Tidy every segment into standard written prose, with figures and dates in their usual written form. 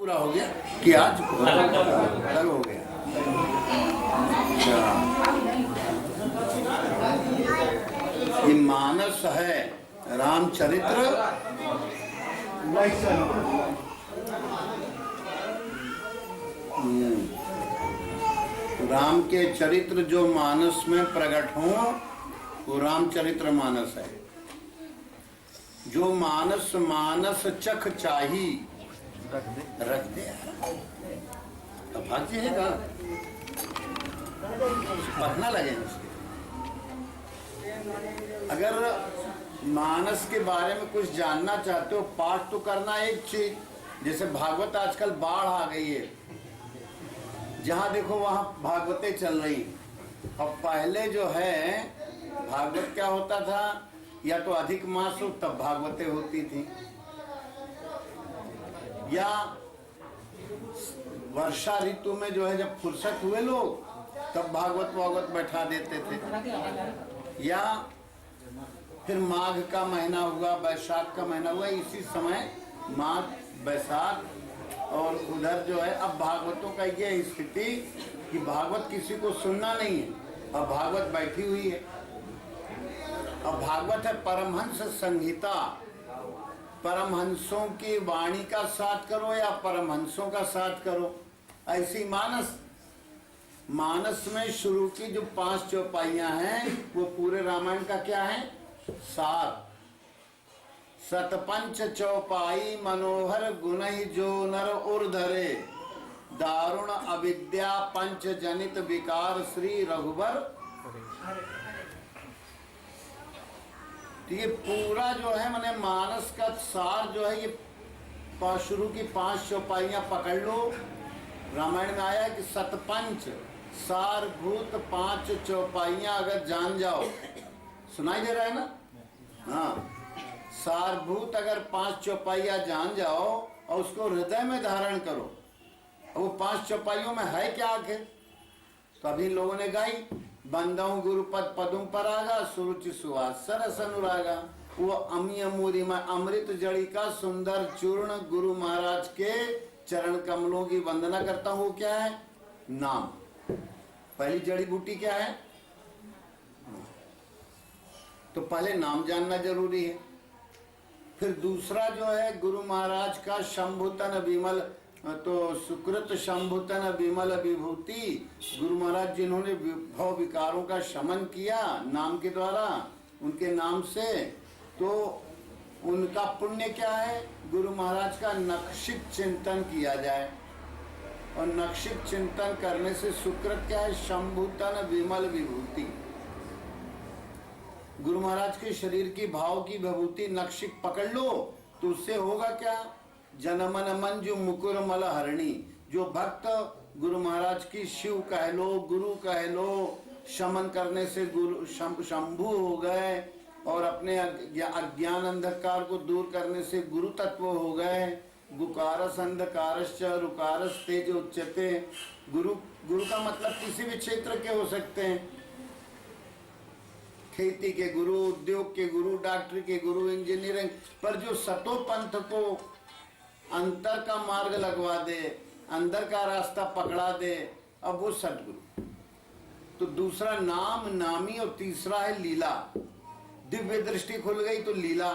पूरा हो गया कि आज अलग हो गया। ये मानस है रामचरित्र। राम के चरित्र जो मानस में प्रकट हो वो रामचरित्र मानस है। जो मानस मानस चख चाही रख दे अब भाग्य है का पढ़ना लगे उसके। अगर मानस के बारे में कुछ जानना चाहते हो पाठ तो करना एक चीज। जैसे भागवत आजकल बाढ़ आ गई है, जहां देखो वहां भागवतें चल रही। और पहले जो है भागवत क्या होता था, या तो अधिक मास हो तब भागवतें होती थी, या वर्षा ऋतु में जो है जब फुर्सत हुए लोग तब भागवत बैठा देते थे, या फिर माघ का महीना हुआ, बैसाख का महीना हुआ, इसी समय माघ बैसाख। और उधर जो है अब भागवतों का ये स्थिति कि भागवत किसी को सुनना नहीं है, अब भागवत बैठी हुई है। अब भागवत है परमहंस संहिता। परमहंसों की वाणी का साथ करो या परमहंसों का साथ करो, ऐसी मानस। मानस में शुरू की जो 5 चौपाइयां हैं वो पूरे रामायण का क्या है, सार। सतपंच चौपाई मनोहर गुणहि जो नर उर्धरे, दारुण अविद्या पंच जनित विकार श्री रघुबर। तो ये पूरा जो है मैंने मानस का सार जो है, ये शुरू की 5 चौपाइयां पकड़ लो। रामायण में आया कि सतपंच सारभूत 5 चौपाइयां अगर जान जाओ, सुनाई दे रहा है ना? हाँ, सारभूत अगर 5 चौपाइयां जान जाओ और उसको हृदय में धारण करो। वो 5 चौपाइयों में है क्या आखिर? तो अभी लोगों ने गाई, बंदऊ गुरुपद पदुम परागा सुरुचि सुवास सरस अनुरागा। वो अमीय मूरी में अमृत जड़ी का सुंदर चूर्ण गुरु महाराज के चरण कमलों की वंदना करता हूँ। क्या है? नाम। पहली जड़ी बूटी क्या है? तो पहले नाम जानना जरूरी है। फिर दूसरा जो है गुरु महाराज का शंभुतन विमल, तो सुकृत शंभुतन विमल विभूति। गुरु महाराज जिन्होंने भव विकारों का शमन किया नाम के द्वारा, उनके नाम से, तो उनका पुण्य क्या है? गुरु महाराज का नक्षिक चिंतन किया जाए। और नक्षिक चिंतन करने से सुकृत क्या है? शंभुतन विमल विभूति। गुरु महाराज के शरीर की भाव की विभूति नक्षिक पकड़ लो तो उससे होगा क्या? जनमन मंजू मुकुर मल हरणी। जो भक्त गुरु महाराज की शिव कह लो, गुरु कह लो, शमन करने से गुरु शंभु हो गए, और अपने अज्ञान अंधकार को दूर करने से गुरु तत्व हो गए। गुकारस अंधकारश्च रुकारस तेज उच्यते। गुरु का मतलब किसी भी क्षेत्र के हो सकते हैं। खेती के गुरु, उद्योग के गुरु, डॉक्टरी के गुरु, इंजीनियरिंग। पर जो सतो पंथ को अंतर का मार्ग लगवा दे, अंदर का रास्ता पकड़ा दे, अब वो सतगुरु। तो दूसरा नाम, नामी, और तीसरा है लीला। दिव्य दृष्टि खुल गई तो लीला।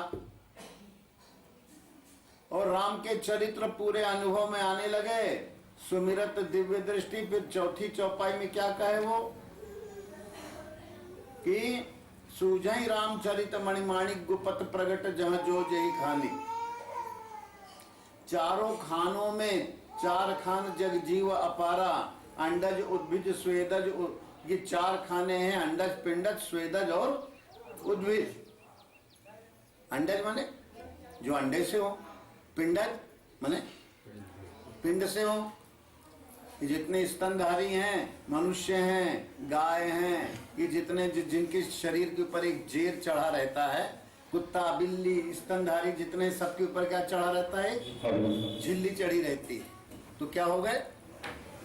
और राम के चरित्र पूरे अनुभव में आने लगे, सुमिरत दिव्य दृष्टि। फिर चौथी चौपाई में क्या कहे वो कि सूझई रामचरित मणिमाणिक गुपत प्रगट जहां जो जही खानी। चारों खानों में 4 खान जग जीव अपारा, अंडज उद्भिज स्वेदज। ये 4 खाने हैं, अंडज पिंडज स्वेदज और उद्भिज। अंडज माने जो अंडे से हो, पिंडज माने पिंड से हो। जितने स्तनधारी हैं, मनुष्य हैं, गाय हैं, ये जितने जिनके शरीर के ऊपर एक जेर चढ़ा रहता है, कुत्ता बिल्ली स्तनधारी जितने, सबके ऊपर क्या चढ़ा रहता है? झिल्ली चढ़ी रहती है। तो क्या हो गए?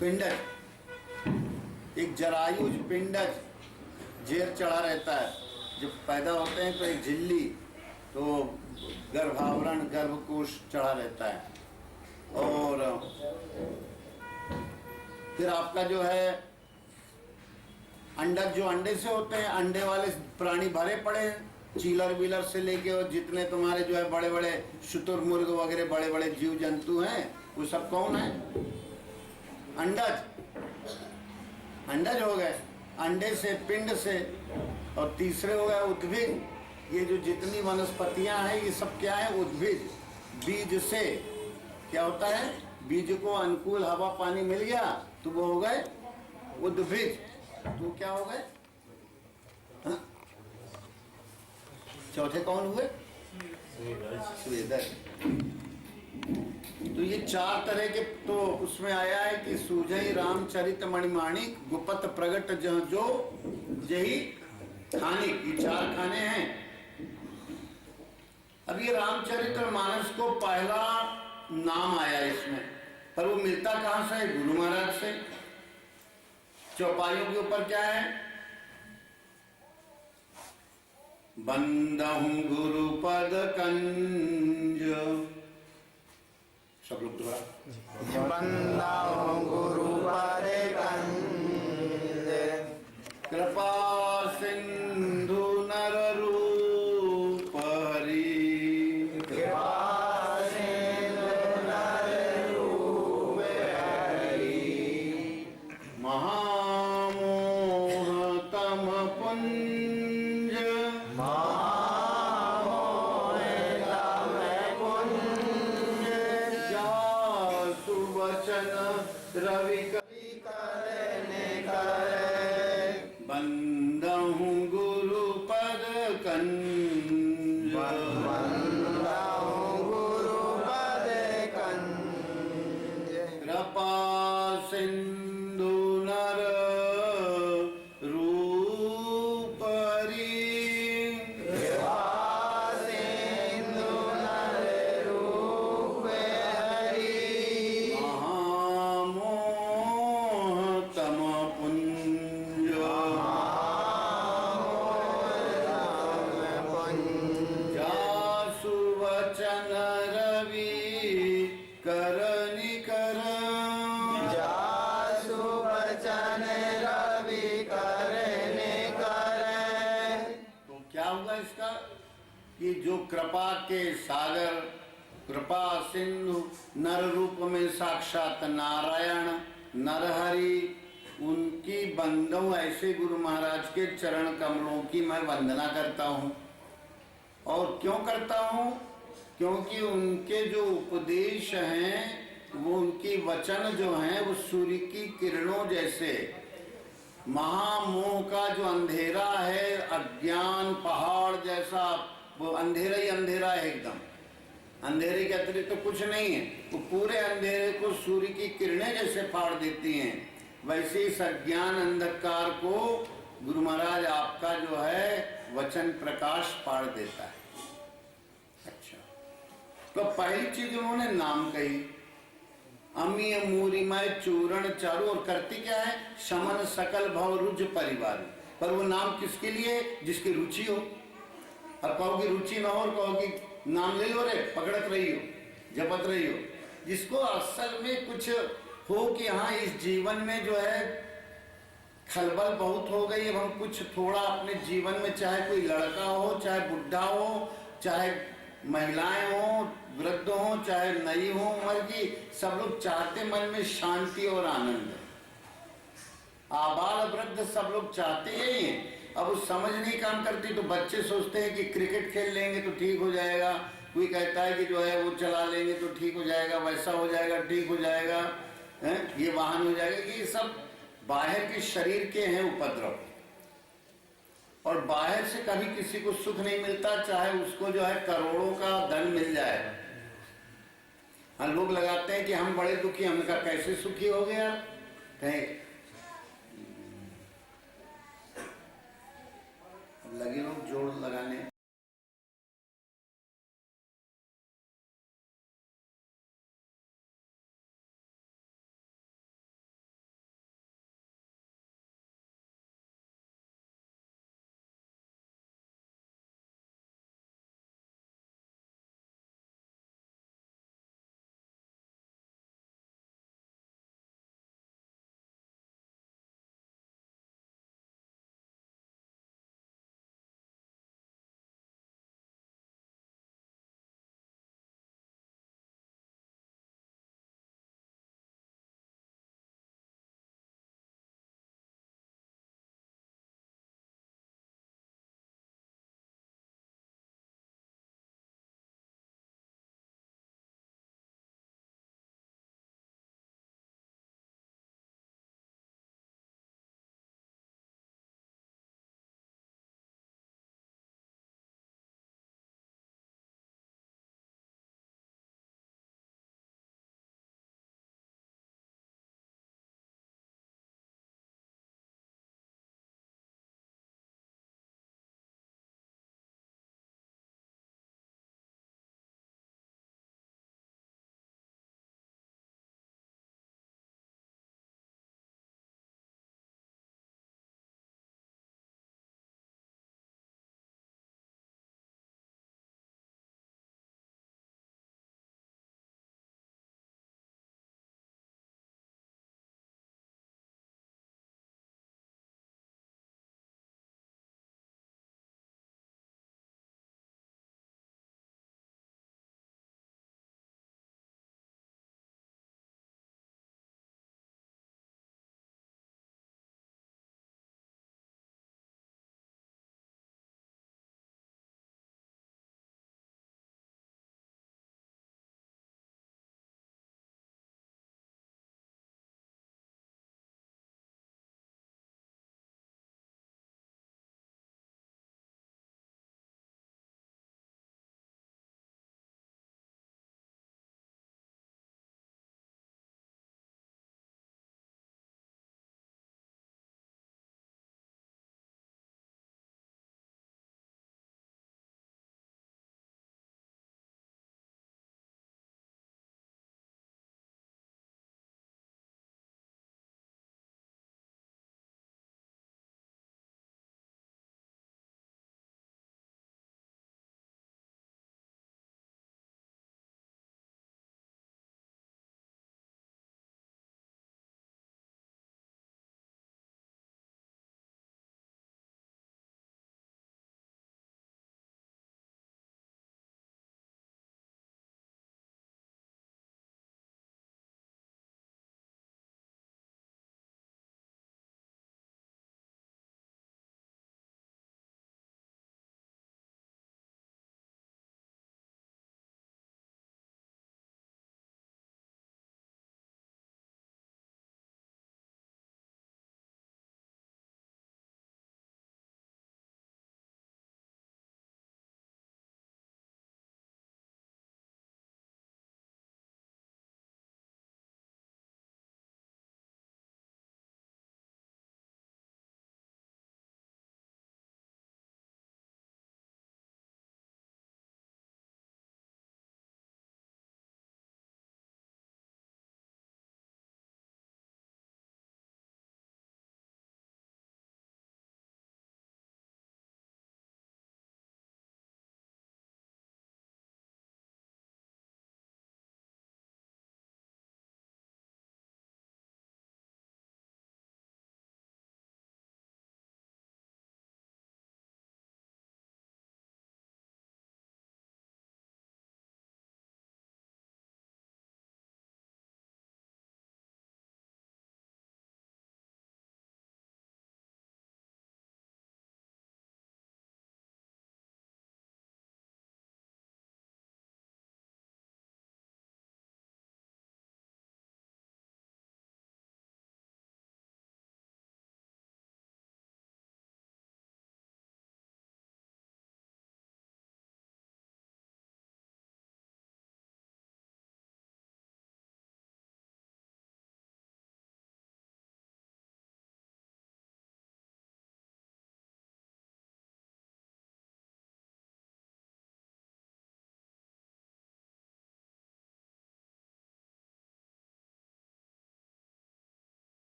पिंडज। एक जरायुज पिंडज जेर चढ़ा रहता है। जब पैदा होते हैं तो एक झिल्ली, तो गर्भावरण गर्भकोश चढ़ा रहता है। और फिर आपका जो है अंडक, जो अंडे से होते हैं, अंडे वाले प्राणी भरे पड़े हैं, चीलर बीलर से लेके और जितने तुम्हारे जो है बड़े बड़े शुतुरमुर्ग वगैरह बड़े बड़े जीव जंतु हैं, वो सब कौन है? अंडज। अंडज हो गए, अंडे से, पिंड से। और तीसरे हो गए उद्भिद। ये जो जितनी वनस्पतियां हैं ये सब क्या है? उद्भिद। बीज से क्या होता है? बीज को अनुकूल हवा पानी मिल गया तो वो हो गए उद्भिद। तो क्या हो गए? हाँ? चौथे कौन हुए? स्वेदक। तो ये चार तरह के, तो उसमें आया है कि सूझई रामचरित मणिमाणिक गुपत प्रगट जो जही खानिक। ये चार खाने हैं। अब ये रामचरित मानस को पहला नाम आया इसमें, पर वो मिलता कहां से है? गुरु महाराज से। चौपाइयों के ऊपर क्या है? बंदहूं गुरु पद कंज। सब लोग दोबारा। बंदहूं गुरु पद कंज, कृपा सिंधु नर रूप हरि। कृपा सिंधु नर रूप हरि। महामोह तम पुंज, महामोह तम पुंज, जासु वचन रवि करने करे। बंदहूं गुरु पद कंज। बंदहूं गुरु पद कंज, कृपा सिंधु नर रूप हरि। कृपा सिंधु नर रूप हरि। महामोह तम पुंज, जासु वचन रवि करनि कर। जासु वचन रवि करने करे। तो क्या होगा इसका? कि जो कृपा के सागर, कृपा सिंधु, नर रूप में साक्षात नारायण नरहरि, उनकी बंदों ऐसे गुरु महाराज के चरण कमलों की मैं वंदना करता हूँ। और क्यों करता हूँ? क्योंकि उनके जो उपदेश हैं, वो उनकी वचन जो हैं, वो सूर्य की किरणों जैसे। महामोह का जो अंधेरा है, अज्ञान पहाड़ जैसा, वो अंधेरा ही अंधेरा है एकदम। अंधेरे के अतिरिक्त तो कुछ नहीं है। वो पूरे अंधेरे को सूर्य की किरणें जैसे फाड़ देती हैं। वैसे इस अज्ञान अंधकार को गुरु महाराज आपका जो है वचन प्रकाश फाड़ देता है। अच्छा, तो पहली चीज उन्होंने नाम कही, अमीय मूरिमय चूरण चारु। और करती क्या है? शमन सकल भव रुज परिवार। पर वो नाम किसके लिए? जिसकी रुचि हो। और कहोगी रुचि न हो, और कहोगी नाम ले लो रे, पकड़त रही हो, जपत रही हो। जिसको असल में कुछ हो कि हाँ इस जीवन में जो है खलबल बहुत हो गई, अब हम कुछ थोड़ा अपने जीवन में, चाहे कोई लड़का हो, चाहे बुढ़ा हो, चाहे महिलाएं हो, वृद्ध हो, चाहे नई हो उम्र की, सब लोग चाहते मन में शांति और आनंद। आबाल वृद्ध सब लोग चाहते यही हैं। अब वो समझ नहीं काम करती, तो बच्चे सोचते हैं कि क्रिकेट खेल लेंगे तो ठीक हो जाएगा, कोई कहता है कि जो है वो चला लेंगे तो ठीक हो जाएगा, वैसा हो जाएगा, ठीक हो जाएगा, ये वाहन हो जाएगा। ये सब बाहर के शरीर के हैं उपद्रव। और बाहर से कभी किसी को सुख नहीं मिलता, चाहे उसको जो है करोड़ों का धन मिल जाए। हाँ, लोग लगाते हैं कि हम बड़े दुखी, हमने कहा कैसे सुखी हो गया? कहे लगे लोग जोड़ लगाने।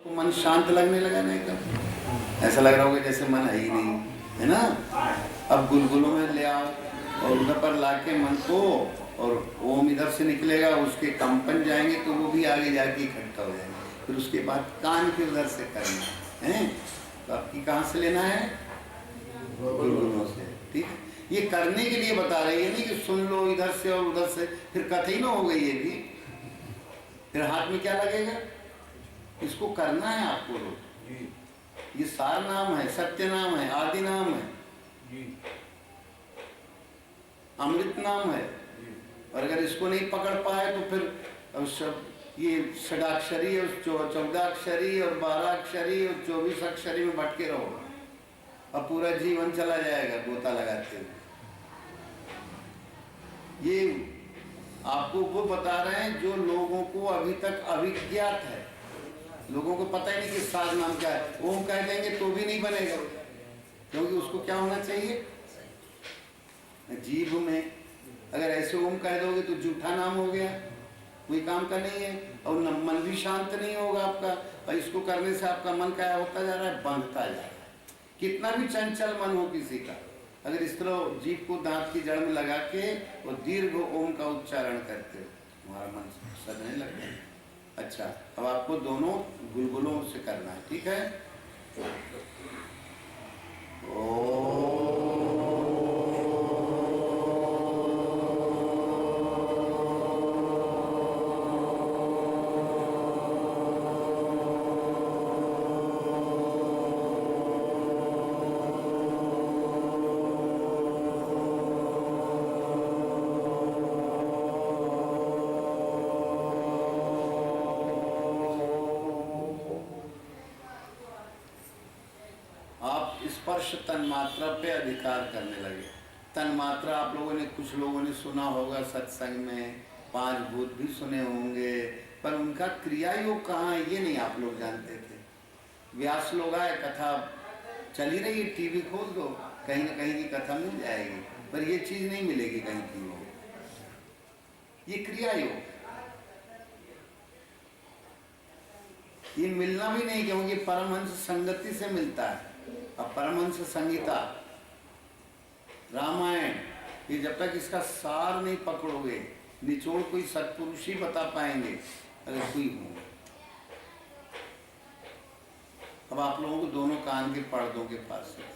तो मन शांत लगने लगा ना एकदम, ऐसा लग रहा होगा जैसे मन है ही नहीं, है ना। अब गुलगुलों में ले आओ और उधर पर लाके मन को, और ओम इधर से निकलेगा, उसके कंपन जाएंगे तो वो भी आगे जाके इकट्ठा हो जाएंगे। फिर उसके बाद कान के उधर से करना है। तो आपकी कहाँ से लेना है? गुलगुलों से, ठीक है। ये करने के लिए बता रहे हैं, नहीं कि सुन लो इधर से और उधर से, फिर कथई ना हो गई ये भी, फिर हाथ में क्या लगेगा? इसको करना है आपको रोज। ये सार नाम है, सत्य नाम है, आदि नाम है, अमृत नाम है। और अगर इसको नहीं पकड़ पाए तो फिर सब ये षडाक्षरी और 14 अक्षरी और 12 अक्षरी और 24 अक्षरी में भटके रहो और पूरा जीवन चला जाएगा गोता लगाते हुए। ये आपको वो बता रहे हैं जो लोगों को अभी तक अभिज्ञात है। लोगों को पता ही नहीं कि सार नाम क्या है। ओम कह देंगे तो भी नहीं बनेगा, क्योंकि उसको क्या होना चाहिए? जीभ में अगर ऐसे ओम कह दोगे तो झूठा नाम हो गया, कोई काम का नहीं है। और मन भी शांत नहीं होगा आपका, और इसको करने से आपका मन क्या होता जा रहा है? बंधता जा रहा है। कितना भी चंचल मन हो किसी का, अगर इस तरह जीभ को दांत की जड़ में लगा के और दीर्घ ओम का उच्चारण करते हो, तुम्हारा मन सजने लग जाए। अच्छा, अब आपको दोनों गुलगुलों से करना है, ठीक है। स्पर्श तन्मात्रा पे अधिकार करने लगे। तन्मात्रा आप लोगों ने, कुछ लोगों ने सुना होगा सत्संग में, 5 भूत भी सुने होंगे, पर उनका क्रिया योग कहाँ है ये नहीं आप लोग जानते थे। व्यास लोग आए, कथा चली रही है, टीवी खोल दो, कहीं ना कहीं की कथा मिल जाएगी, पर ये चीज नहीं मिलेगी कहीं की। ये क्रिया योग, ये मिलना भी नहीं, क्योंकि परमहंस संगति से मिलता है। अब परमहंस संहिता, रामायण, ये जब तक इसका सार नहीं पकड़ोगे, निचोड़ कोई सत्पुरुष ही बता पाएंगे अगर कोई हो। अब आप लोगों को दोनों कान के पर्दों के पास है।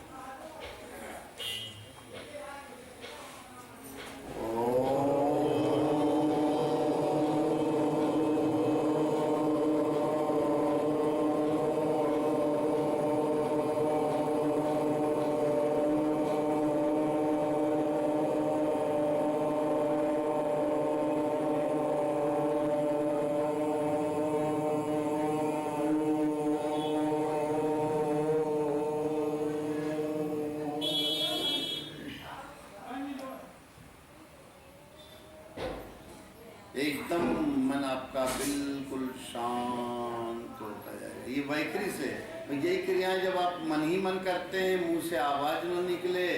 एकदम मन आपका बिल्कुल शांत होता जाएगा। ये वैखरी से, तो यही क्रियाएं जब आप मन ही मन करते हैं, मुंह से आवाज न निकले,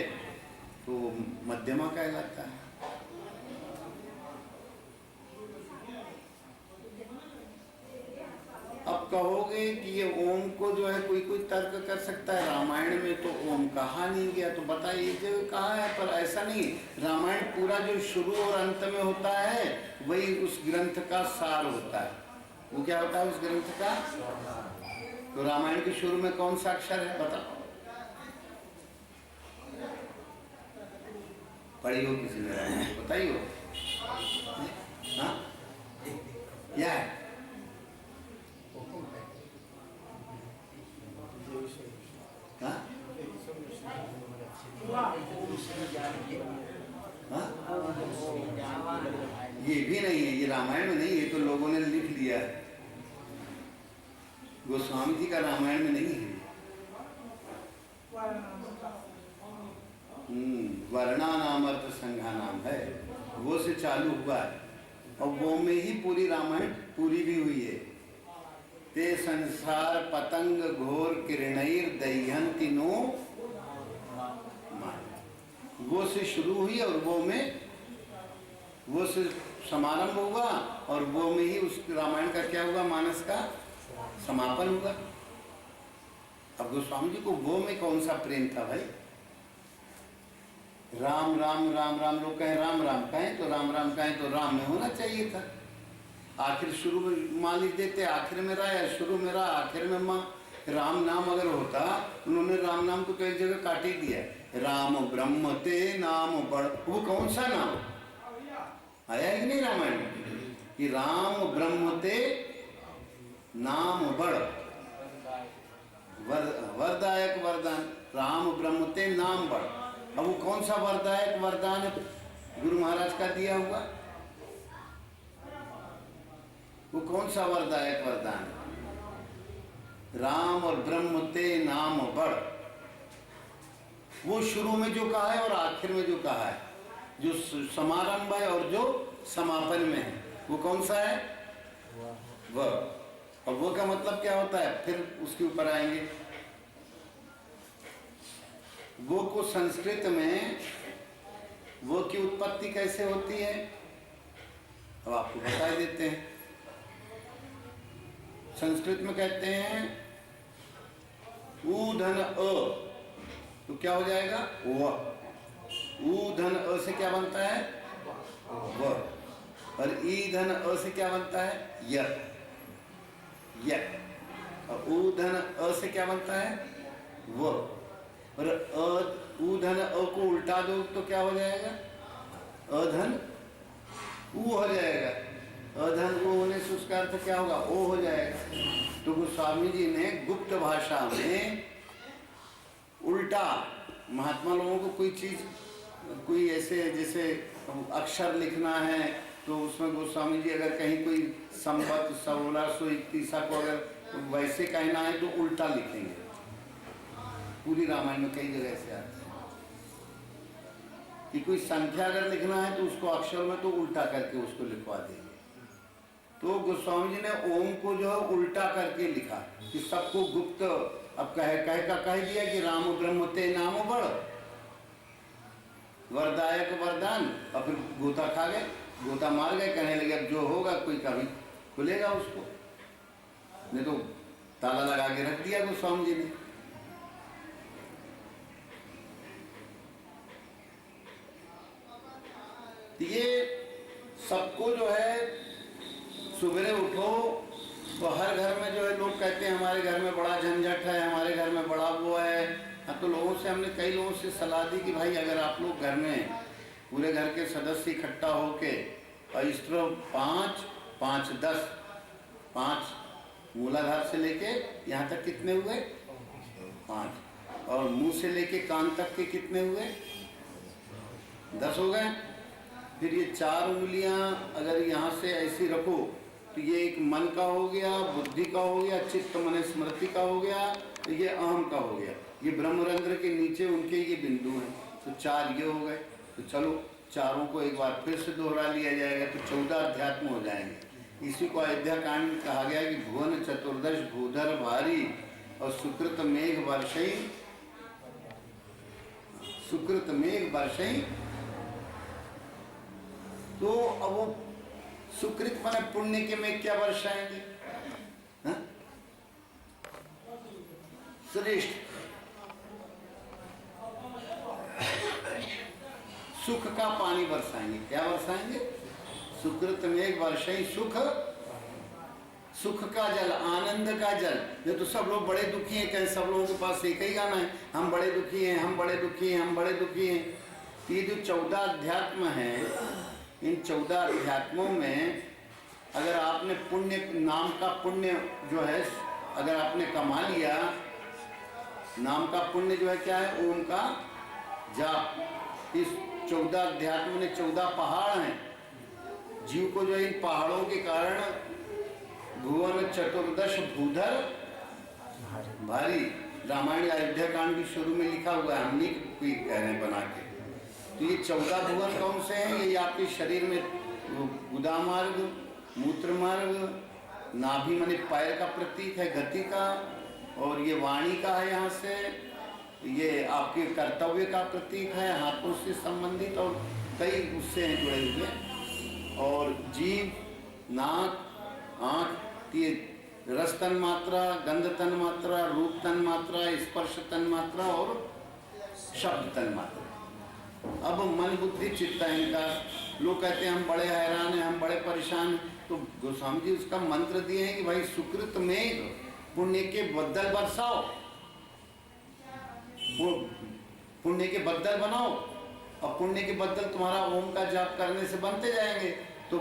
तो मध्यमा कहलाता है। अब कहोगे कि ये ओम को जो है कोई कोई तर्क कर सकता है, रामायण में तो ओम कहा नहीं गया, तो बताइए जो कहा है, पर ऐसा नहीं। रामायण पूरा जो शुरू और अंत में होता है वही उस ग्रंथ का सार होता है। वो क्या होता है उस ग्रंथ का? तो रामायण के शुरू में कौन सा अक्षर है बताओ? पढ़ी हो किसी ने रामायण, बताइए। हाँ क्या है? हाँ? ये भी नहीं है, ये रामायण में नहीं, ये तो लोगों ने लिख लिया है। गोस्वामी जी का रामायण में नहीं है। वर्णा नाम अर्थ संघा नाम है, वो से चालू हुआ है और वो में ही पूरी रामायण पूरी भी हुई है। ते संसार पतंग घोर किरणैर दह्यन्ति नो, वो से शुरू हुई और वो में, वो से समारंभ हुआ और वो में ही उस रामायण का क्या हुआ? मानस का समापन हुआ। अब गोस्वामी जी को वो में कौन सा प्रेम था भाई? राम राम राम राम लोग कहें, राम राम कहें तो राम राम कहें तो राम में होना चाहिए था। आखिर शुरू में माँ लिख देते, आखिर में रा, या शुरू में रा आखिर में माँ। राम नाम अगर होता, उन्होंने राम नाम को तो एक जगह काट ही दिया। राम ब्रह्म ते नाम बड़, वो कौन सा नाम आया है कि नहीं रामायण में कि राम ब्रह्म ते नाम बड़, वरदायक वरदान, राम ब्रह्म ते नाम बड़। अब वो कौन सा वरदायक वरदान है गुरु महाराज का दिया हुआ? वो कौन सा वरदायक वरदान है? राम और ब्रह्म ते नाम बड़। वो शुरू में जो कहा है और आखिर में जो कहा है, जो समारंभ है और जो समापन में है, वो कौन सा है? वह। और वो का मतलब क्या होता है? फिर उसके ऊपर आएंगे। वो को संस्कृत में वो की उत्पत्ति कैसे होती है, अब आपको बता देते हैं। संस्कृत में कहते हैं ऊ धन अ, तो क्या हो जाएगा? व। ऊ धन अ से क्या बनता है? व। और ई धन अ से क्या बनता है? य। य। और ऊ धन अ से क्या बनता है? व। और ऊ धन अ को उल्टा दो तो क्या हो जाएगा? अधन ऊ हो जाएगा। अधन ऊ होने से उसका अर्थ क्या होगा? ओ हो जाएगा। तो गोस्वामी जी ने गुप्त भाषा में उल्टा, महात्मा लोगों को कोई चीज, कोई ऐसे जैसे अक्षर लिखना है तो उसमें गोस्वामी जी अगर कहीं कोई संवत 1631 को अगर वैसे कहना है तो उल्टा लिखेंगे। पूरी रामायण में कई जगह से आते हैं कि कोई संख्या अगर लिखना है तो उसको अक्षर में तो उल्टा करके उसको लिखवा देंगे। तो गोस्वामी जी ने ओम को जो है उल्टा करके लिखा कि सबको गुप्त, अब कह दिया कि राम ब्रह्म ते नाम बड़, वरदायक वरदान। और फिर गोता खा गए, गोता मार गए, कहने लगे अब जो होगा कोई कभी खुलेगा उसको, नहीं तो ताला लगा के रख दिया गोस्वामी जी ने। ये सबको जो है सुबह उठो तो हर घर में जो है लोग कहते हैं हमारे घर में बड़ा झंझट है, हमारे घर में बड़ा वो है। तो लोगों से, हमने कई लोगों से सलाह दी कि भाई अगर आप लोग घर में पूरे घर के सदस्य इकट्ठा होके और इस तरह 5, 5, 10, 5 मूलाधार से लेके यहाँ तक कितने हुए? 5। और मुंह से लेके कान तक के कितने हुए? 10 हो गए। फिर ये 4 उंगलियां अगर यहाँ से ऐसी रखो तो ये एक मन का हो गया, बुद्धि का हो गया, चित्त मन स्मृति का हो गया, तो ये अहम का हो गया। ये ब्रह्मरंध्र के नीचे उनके ये बिंदु हैं, तो 4 ये हो गए। तो चलो चारों को एक बार फिर से दोहरा लिया जाएगा तो 14 अध्यात्म हो जाएंगे। इसी को अयोध्या कांड में कहा गया कि भुवन चतुर्दश भूधर भारी और सुकृत मेघ वर्षई, सुकृत मेघ वर्षई। तो अब वो सुकृत माने पुण्य के में क्या वर्षाएंगे? श्रेष्ठ सुख का पानी बरसाएंगे। क्या बरसाएंगे? सुकृत मेघ वर्षई सुख, सुख का जल, आनंद का जल। ये तो सब लोग बड़े दुखी हैं, कहीं सब लोगों के पास एक ही गाना है, हम बड़े दुखी हैं, हम बड़े दुखी हैं, हम बड़े दुखी हैं। तो ये जो 14 अध्यात्म हैं, इन 14 अध्यात्मों में अगर आपने पुण्य नाम का पुण्य जो है अगर आपने कमा लिया, नाम का पुण्य जो है क्या है? ओम का जाप। इस 14 अध्यात्म में 14 पहाड़ हैं। जीव को जो है इन पहाड़ों के कारण भुवन चतुर्दश भूधर भारी। रामायण अयोध्या कांड की शुरू में लिखा हुआ है, हमने कोई कह रहे हैं बना के। तो ये 14 भुवन कौन से हैं? ये आपके शरीर में गुदा मार्ग, मूत्र मार्ग, नाभि माने पैर का प्रतीक है गति का, और ये वाणी का है, यहाँ से ये आपके कर्तव्य का प्रतीक है, हाथों से संबंधित, और कई उससे हैं जुड़े हुए। और जीभ, नाक, आँख, ये रस तन मात्रा, गंध तन मात्रा, रूप तन मात्रा, स्पर्श तन मात्रा और शब्द तन मात्रा। अब मन बुद्धि चित्त अहंकार। लोग कहते हैं हम बड़े हैरान हैं, हम बड़े परेशान हैं। तो गोस्वामी जी उसका मंत्र दिए हैं कि भाई सुकृत में पुण्य के बद्दल बरसाओ, पुण्य के बद्दल बनाओ, और पुण्य के बद्दल तुम्हारा ओम का जाप करने से बनते जाएंगे। तो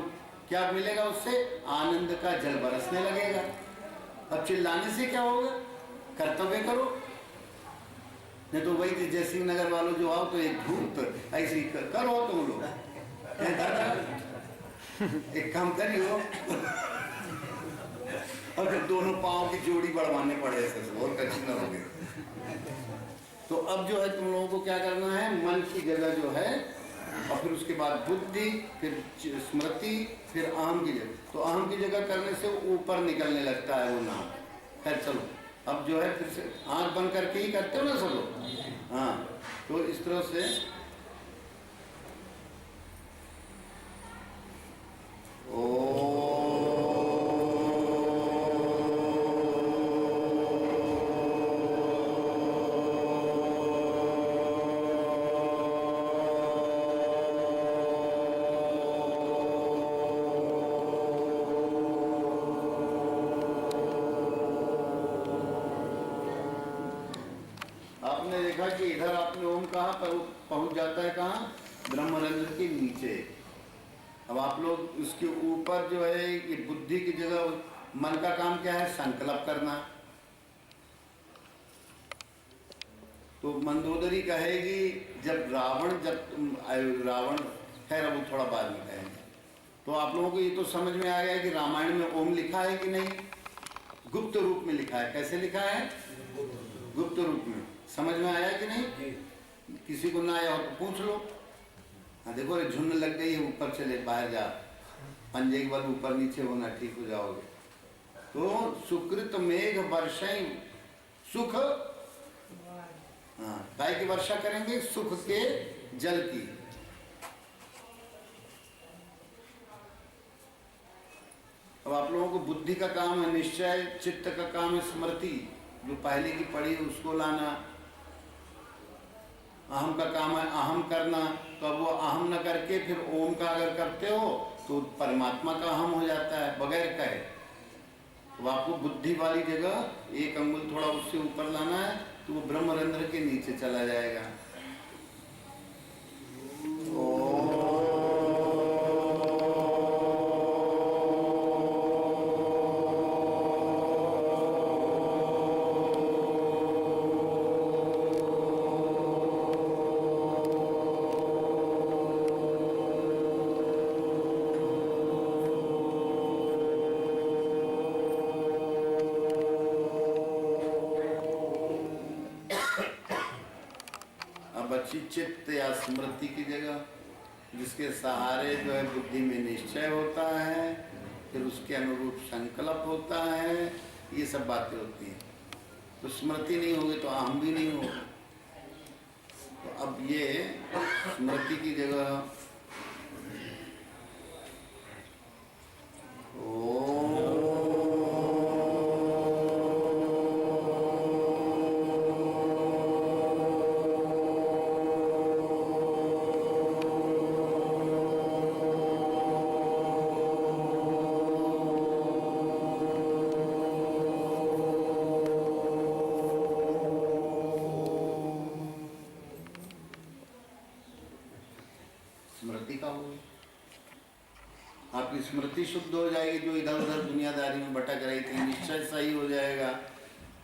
क्या मिलेगा उससे? आनंद का जल बरसने लगेगा। अब चिल्लाने से क्या होगा? कर्तव्य करो। नहीं तो वही थी जयसिंह नगर वालों जो आओ तो एक धूप ऐसी करो तुम लोग, दादा एक काम करियो, और फिर दोनों पाँव की जोड़ी बढ़वाने पड़े ऐसे और कच्ची न हो गए। तो अब जो है तुम लोगों को क्या करना है? मन की जगह जो है, और फिर उसके बाद बुद्धि, फिर स्मृति, फिर अहम की जगह। तो अहम की जगह करने से ऊपर निकलने लगता है वो नाम। खैर चलो, अब जो है फिर से आंख बंद करके ही करते हो ना सब लोग। हाँ, तो इस तरह से आपने देखा कि इधर आपने ओम कहा पर वो पहुंच जाता है कहाँ? ब्रह्मरंध्र के नीचे। अब आप लोग उसके ऊपर जो है ये बुद्धि की जगह मन का काम क्या है? संकल्प करना। तो मंदोदरी कहेगी जब रावण खैर अब वो थोड़ा बाद में कहेंगे। तो आप लोगों को ये तो समझ में आ गया कि रामायण में ओम लिखा है कि नहीं? गुप्त रूप में लिखा है। कैसे लिखा है? गुप्त रूप में। समझ में आया कि नहीं? किसी को ना आया हो तो पूछ लो। हाँ देखो, ये झुन्न लग गई है, ऊपर चले, बाहर जा, पंजे के बल ऊपर नीचे होना, ठीक हो जाओगे। तो सुकृत मेघ वर्षाएं सुख, हाँ काय की वर्षा करेंगे? सुख के जल की। अब आप लोगों को बुद्धि का काम है निश्चय, चित्त का काम है स्मृति, जो पहले की पढ़ी उसको लाना। अहम का काम है अहम करना। तो अब वो अहम न करके फिर ओम का अगर करते हो तो परमात्मा का अहम हो जाता है बगैर कहे। तो आपको बुद्धि वाली जगह एक अंगुल थोड़ा उससे ऊपर लाना है, तो वो ब्रह्मरंध्र के नीचे चला जाएगा। चित्त या स्मृति की जगह, जिसके सहारे जो है बुद्धि में निश्चय होता है, फिर उसके अनुरूप संकल्प होता है, ये सब बातें होती हैं। तो स्मृति नहीं होगी तो अहम भी नहीं होगा। तो अब ये स्मृति की जगह आपकी स्मृति शुद्ध हो जाएगी, जो इधर उधर दुनियादारी में भटक रही थी, निश्चय सही हो जाएगा,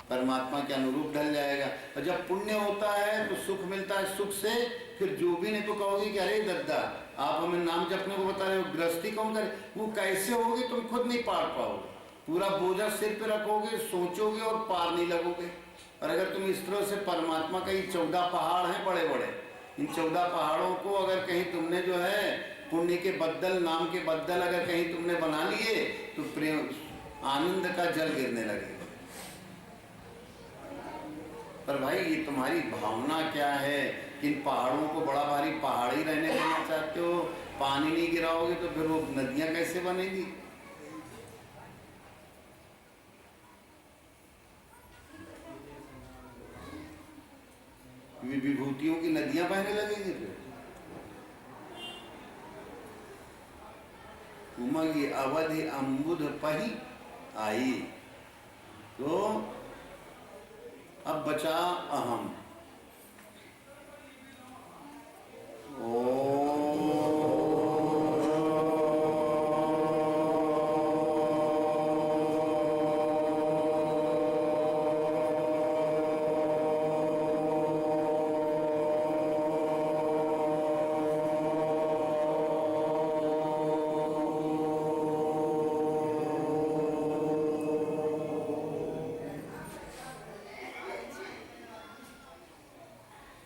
परमात्मा के अनुरूप ढल जाएगा। और जब पुण्य होता है तो सुख मिलता है, सुख से फिर जो भी नहीं तो कहोगे कि अरे दद्दा आप हमें नाम जपने को बता रहे हो, गृहस्थी कौन करे? वो कैसे होगी? तुम खुद नहीं पार पाओगे। पूरा बोझा सिर पे रखोगे, सोचोगे और पार नहीं लगोगे। और अगर तुम इस तरह से परमात्मा का, ये 14 पहाड़ हैं बड़े बड़े, इन 14 पहाड़ों को अगर कहीं तुमने जो है पुण्य के बद्दल, नाम के बद्दल अगर कहीं तुमने बना लिए तो प्रेम आनंद का जल गिरने लगेगा। पर भाई ये तुम्हारी भावना क्या है? कि इन पहाड़ों को बड़ा भारी पहाड़ ही रहने देना चाहते हो? पानी नहीं गिराओगे तो फिर वो नदियां कैसे बनेगी? विभूतियों की नदियां बहने लगेंगी फिर। उमगी अवधि अम्बुध पही आई। तो अब बचा अहम।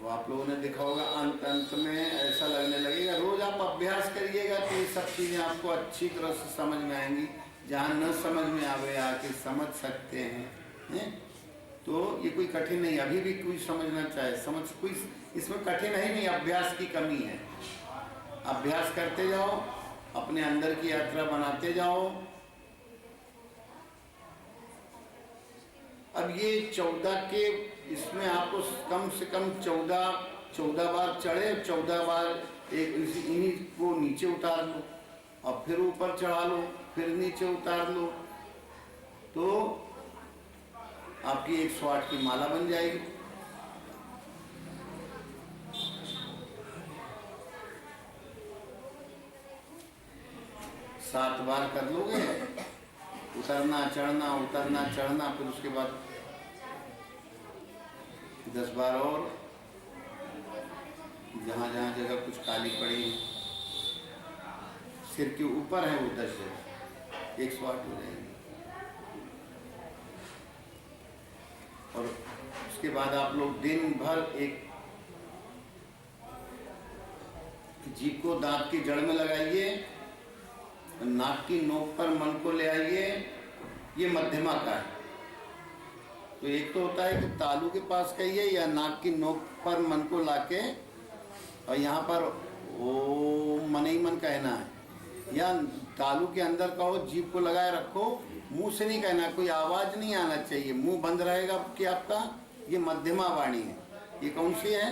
आप लोगों ने देखा होगा अंत अंत में ऐसा लगने लगेगा। रोज आप अभ्यास करिएगा तो ये सब चीजें आपको अच्छी तरह से समझ में आएंगी। जहाँ न समझ में आवे आके समझ सकते हैं। तो ये कोई कठिन नहीं, अभी भी कोई समझना चाहे समझ, कोई इसमें कठिन है ही नहीं, अभ्यास की कमी है। अभ्यास करते जाओ, अपने अंदर की यात्रा बनाते जाओ। अब ये 14 के इसमें आपको कम से कम 14 बार चढ़े, 14 बार एक इन्हीं को नीचे उतार लो और फिर ऊपर चढ़ा लो, फिर नीचे उतार लो, तो आपकी 108 की माला बन जाएगी। सात बार कर लोगे, उतरना चढ़ना उतरना चढ़ना, फिर उसके बाद 10 बार और जहाँ जहाँ जगह कुछ काली पड़ी सिर के ऊपर है वो 10 जगह 108 हो जाएंगे। और उसके बाद आप लोग दिन भर एक जीभ को दांत की जड़ में लगाइए, नाक की नोक पर मन को ले आइए। ये मध्यमा का है। तो एक तो होता है कि तालू के पास कहिए या नाक की नोक पर मन को लाके और यहाँ पर ओम मन ही मन कहना है, या तालू के अंदर कहो, जीभ को लगाए रखो, मुंह से नहीं कहना, कोई आवाज नहीं आना चाहिए, मुंह बंद रहेगा कि आपका। ये मध्यमा वाणी है। ये कौन सी है?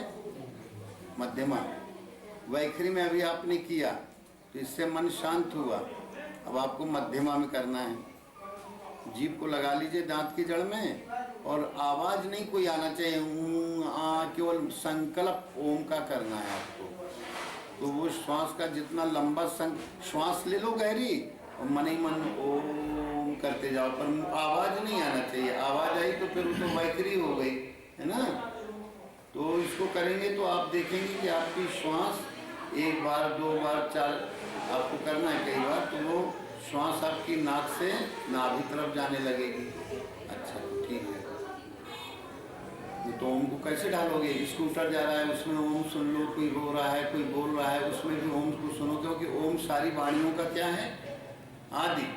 मध्यमा। वैखरी में अभी आपने किया तो इससे मन शांत हुआ। अब आपको मध्यमा में करना है। जीभ को लगा लीजिए दांत की जड़ में और आवाज नहीं कोई आना चाहिए, केवल संकल्प ओम का करना है आपको। तो वो श्वास का जितना लंबा श्वास ले लो गहरी और मन ही मन ओम करते जाओ, पर आवाज नहीं आना चाहिए। आवाज आई तो फिर तो वैखरी हो गई, है ना। तो इसको करेंगे तो आप देखेंगे कि आपकी श्वास 1 बार 2 बार 4 आपको करना है कई बार, तो वो श्वास आपकी नाक से नाभि तरफ जाने लगेगी। अच्छा, ठीक है। तो ओम को कैसे डालोगे? स्कूटर जा रहा है उसमें ओम सुन लो, कोई रो रहा है कोई बोल रहा है उसमें भी ओम को सुनो, क्योंकि ओम सारी वाणियों का क्या है? आदि।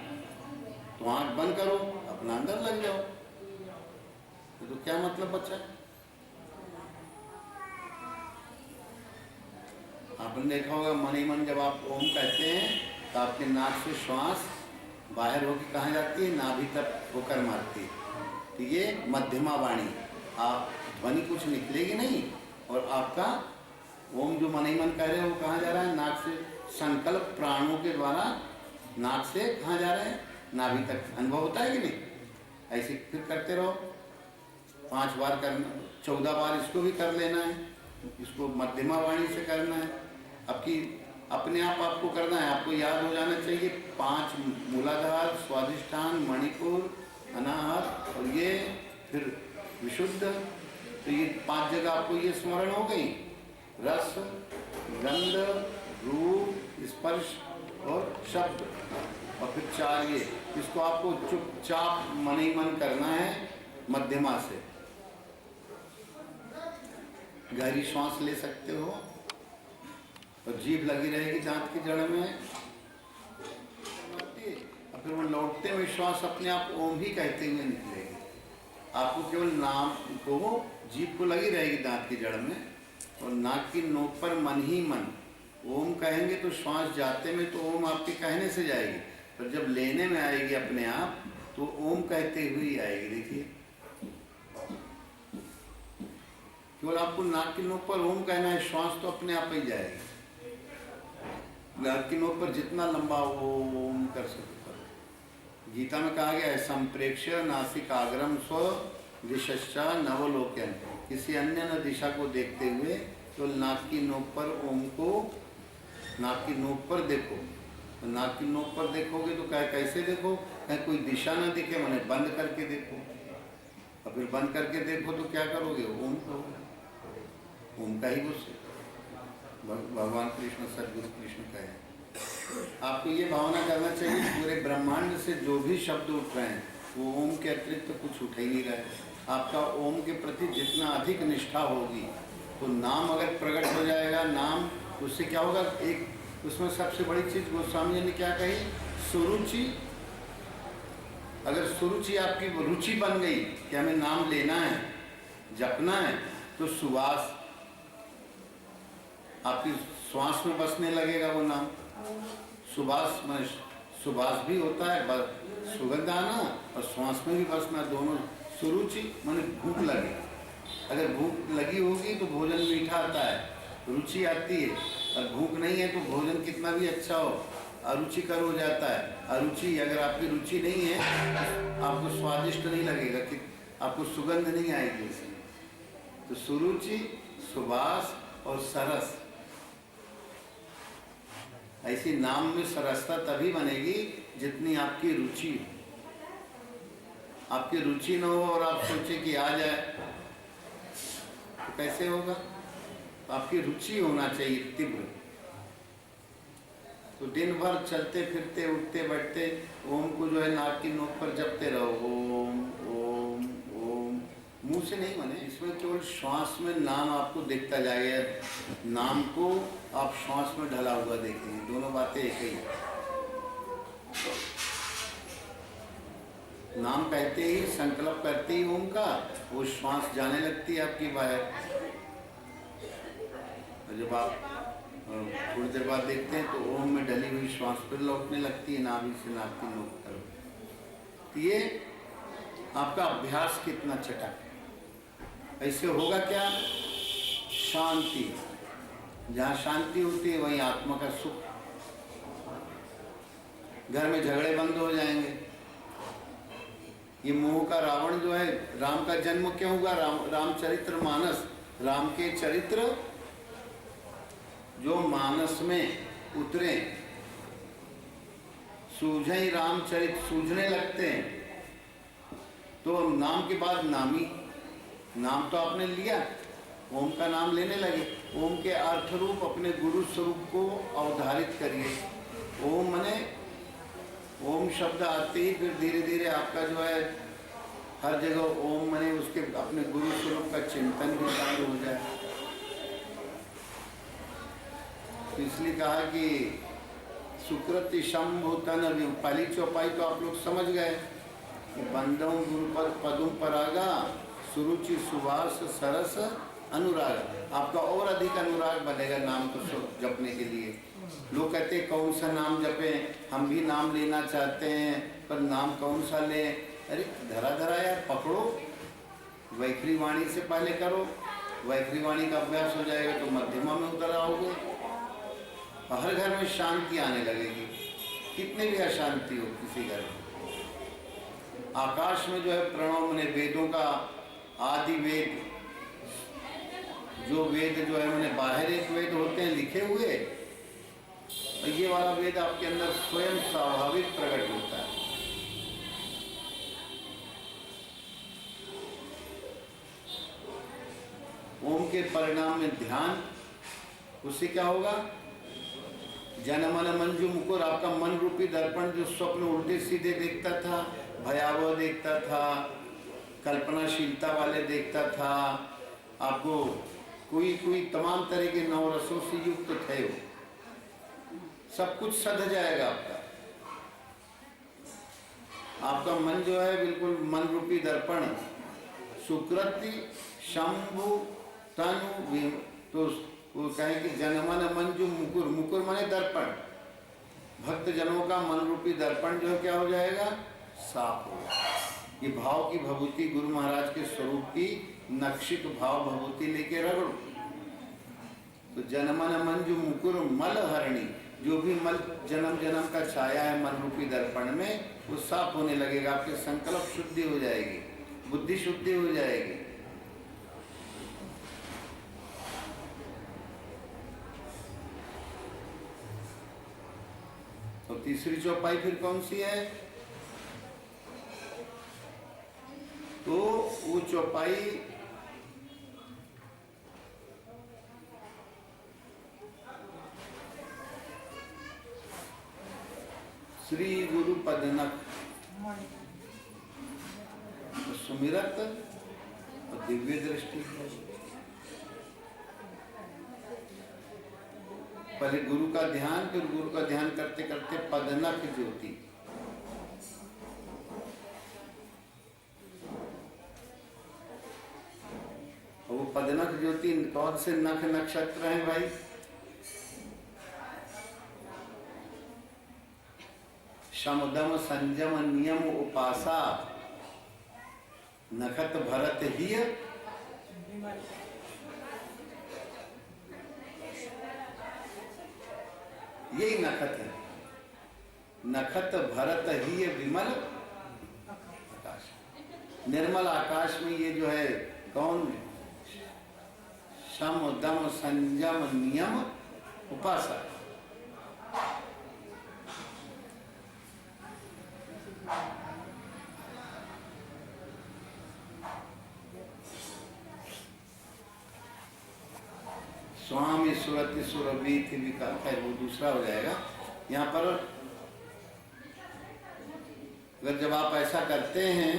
तो आंख बंद करो, अपना अंदर लग जाओ। तो क्या मतलब बच्चा? आपने देखा होगा मन ही मन जब आप ओम कहते हैं तो आपके नाक से श्वास बाहर होकर कहाँ जाती है? नाभि तक होकर मारती है। तो ये मध्यमा वाणी। आप ध्वनि कुछ निकलेगी नहीं और आपका ओम जो मन ही मन कह रहे हो वो कहाँ जा रहा है? नाक से। संकल्प प्राणों के द्वारा नाक से कहाँ जा रहा है? नाभि तक। अनुभव होता है कि नहीं? ऐसे फिर करते रहो। 5 बार करना, 14 बार इसको भी कर लेना है। इसको मध्यमा वाणी से करना है। आपकी अपने आप आपको करना है। आपको याद हो जाना चाहिए 5 मूलाधार, स्वादिष्ठान, मणिपुर, अनाहत और ये फिर विशुद्ध। तो ये 5 जगह आपको ये स्मरण हो गई। रस, गंध, रूप, स्पर्श और शब्द, और फिर 4 ये। इसको आपको चुपचाप मन ही मन करना है मध्यमा से। गहरी श्वास ले सकते हो और जीभ लगी रहेगी दांत की जड़ में, और फिर वो लौटते हुए श्वास अपने आप ओम ही कहते हुए निकलेगी। आपको केवल नाम को, जीभ को लगी रहेगी दांत की जड़ में और नाक की नोक पर मन ही मन ओम कहेंगे। तो श्वास जाते में तो ओम आपके कहने से जाएगी, पर जब लेने में आएगी अपने आप तो ओम कहते हुए ही आएगी। देखिए, केवल केवल आपको नाक की नोक पर ओम कहना है, श्वास तो अपने आप ही जाएगी। नाक की नोक पर जितना लंबा ओम कर सके करो। गीता में कहा गया है संप्रेक्ष्य नासिकाग्रम स्व दिशा नवलोकन, किसी अन्य न दिशा को देखते हुए तो नाक की नोक पर ओम को नाक की नोक पर देखो। तो नाक की नोक पर देखोगे तो क्या कैसे देखो, कहीं कोई दिशा ना दिखे, मैंने बंद करके देखो। और फिर बंद करके देखो तो क्या करोगे, ओम कहोगे, ओम का ही गुस्से। भगवान कृष्ण सदगुरु कृष्ण कहे। आपको ये भावना करना चाहिए पूरे ब्रह्मांड से जो भी शब्द उठ रहे हैं वो ओम के अतिरिक्त तो कुछ उठ ही नहीं रहा है। आपका ओम के प्रति जितना अधिक निष्ठा होगी तो नाम अगर प्रकट हो जाएगा, नाम उससे क्या होगा, एक उसमें सबसे बड़ी चीज गोस्वामी जी ने क्या कही, सुरुचि। अगर सुरुचि आपकी रुचि बन गई कि हमें नाम लेना है, जपना है, तो सुवास आपकी श्वास में बसने लगेगा वो नाम। सुवास में सुवास भी होता है, सुगंध आना और श्वास में भी बसना, दोनों। सुरुचि माने भूख लगे, अगर भूख लगी होगी तो भोजन मीठा आता है, रुचि आती है। और भूख नहीं है तो भोजन कितना भी अच्छा हो अरुचिकर हो जाता है। अरुचि, अगर आपकी रुचि नहीं है आपको स्वादिष्ट नहीं लगेगा, कि आपको सुगंध नहीं आएगी इसमें। तो सुरुचि, सुवास और सरस, ऐसी नाम में सरसता तभी बनेगी जितनी आपकी रुचि हो। आपकी रुचि न हो और आप सोचे कि आ जाए तो कैसे होगा। आपकी रुचि होना चाहिए तीव्र। तो दिन भर चलते फिरते उठते बैठते ओम को जो है नाक की नोक पर जपते रहो, ओम ओम ओम, मुंह से नहीं बने। इसमें केवल श्वास में नाम आपको दिखता जाएगा, नाम को आप श्वास में ढला हुआ देखेंगे, दोनों बातें एक ही। नाम कहते ही, संकल्प करते ही ओम का, वो श्वास जाने लगती है आपकी बाहर। और जब आप थोड़ी देर बाद देखते हैं तो ओम में ढली हुई श्वास फिर लौटने लगती है नाभि से नाक की नोक तरफ। ये आपका अभ्यास कितना चटक है। ऐसे होगा क्या, शांति। जहाँ शांति होती है वहीं आत्मा का सुख। घर में झगड़े बंद हो जाएंगे। ये मोह का रावण जो है, राम का जन्म क्यों हुआ, रामचरित्र मानस, राम के चरित्र जो मानस में उतरे, सूझे ही रामचरित सूझने लगते हैं। तो नाम के बाद नामी, नाम तो आपने लिया, ओम का नाम लेने लगे। ओम के अर्थ रूप अपने गुरु स्वरूप को अवधारित करिए। ओम मने, ओम शब्द आते ही फिर धीरे धीरे आपका जो है हर जगह ओम मने उसके अपने गुरु स्वरूप का चिंतन भी चालू हो जाए। तो इसलिए कहा कि सुकृति शंभु तन, पहली चौपाई तो आप लोग समझ गए कि बंदों गुरु पर पदुम परागा, सुरुचि सुवास सरस अनुराग। आपका और अधिक अनुराग बनेगा नाम को जपने के लिए। लोग कहते हैं कौन सा नाम जपें, हम भी नाम लेना चाहते हैं पर नाम कौन सा लें। अरे धरा धरा यार पकड़ो, वैखरी वाणी से पहले करो, वैखरी वाणी का अभ्यास हो जाएगा तो मध्यमा में उतर आओगे। हर घर में शांति आने लगेगी, कितने भी अशांति हो किसी घर में। आकाश में जो है प्रणव ने वेदों का आदि वेद, जो वेद जो है मैंने बाहर एक वेद होते हैं लिखे हुए, और ये वाला वेद आपके अंदर स्वयं स्वाभाविक प्रकट होता है। ओम के परिणाम में ध्यान, उससे क्या होगा, जन मन मंजू मुकुर, आपका मन रूपी दर्पण जो स्वप्न उल्टे सीधे देखता था, भयावह देखता था, कल्पनाशीलता वाले देखता था, आपको कोई कोई तमाम तरह के नवरसों से युक्त थे, वो सब कुछ सध जाएगा आपका। आपका मन जो है बिल्कुल मन रूपी दर्पण, सुकृति शंभु तनु, तो वो कहे कि जनमन मंजू मुकुर, मुकुर माने दर्पण, भक्त जनों का मन रूपी दर्पण जो क्या हो जाएगा, साफ हो जाएगा। ये भाव की भभूति गुरु महाराज के स्वरूप की नक्षिक भाव भभूति लेके रगड़ो। तो जनमन मंजू मुकुर मल हरणी, जो भी मल जन्म जन्म का छाया है मन रूपी दर्पण में, वो साफ होने लगेगा। आपके संकल्प शुद्धि हो जाएगी, बुद्धि शुद्धि हो जाएगी। तो तीसरी चौपाई फिर कौन सी है? तो वो चौपाई श्री गुरु पदनक सुमिरत और दिव्य दृष्टि। पहले गुरु का ध्यान, फिर गुरु का ध्यान करते करते पदनक ज्योति। वो पदनक ज्योति कौन से नख नक्षत्र हैं भाई? शमदम संजम नियम उपासा नखत भरत ही। यही नखत है, नखत भरत ही विमल आकाश। निर्मल आकाश में ये जो है कौन? शम दम संजम नियम उपासा। स्वामी सुरति सुरभि विकास है, वो दूसरा हो जाएगा। यहाँ पर अगर जब आप ऐसा करते हैं